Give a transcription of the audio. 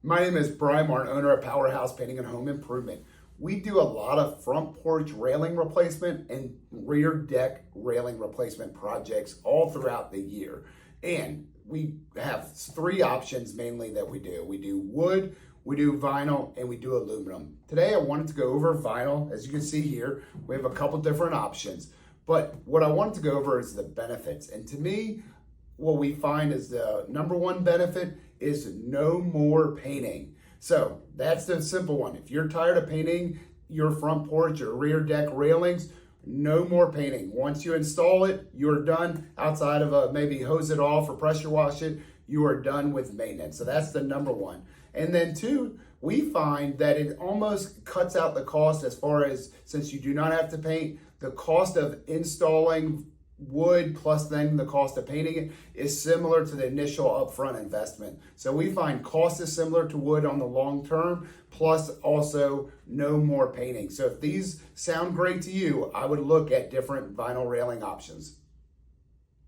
My name is Brian Martin, owner of Powerhouse Painting and Home Improvement. We do a lot of front porch railing replacement and rear deck railing replacement projects all throughout the year. And we have three options mainly that we do. We do wood, we do vinyl, and we do aluminum. Today I wanted to go over vinyl. As you can see here, we have a couple different options. But what I wanted to go over is the benefits. And to me, what we find is the number one benefit is no more painting. So that's the simple one. If you're tired of painting your front porch or rear deck railings, no more painting. Once you install it, you're done. Outside of maybe hose it off or pressure wash it, you are done with maintenance. So that's the number one. And then two, we find that it almost cuts out the cost as far as, since you do not have to paint, the cost of installing wood plus then the cost of painting it is similar to the initial upfront investment. So we find cost is similar to wood on the long term, plus also no more painting. So if these sound great to you, I would look at different vinyl railing options.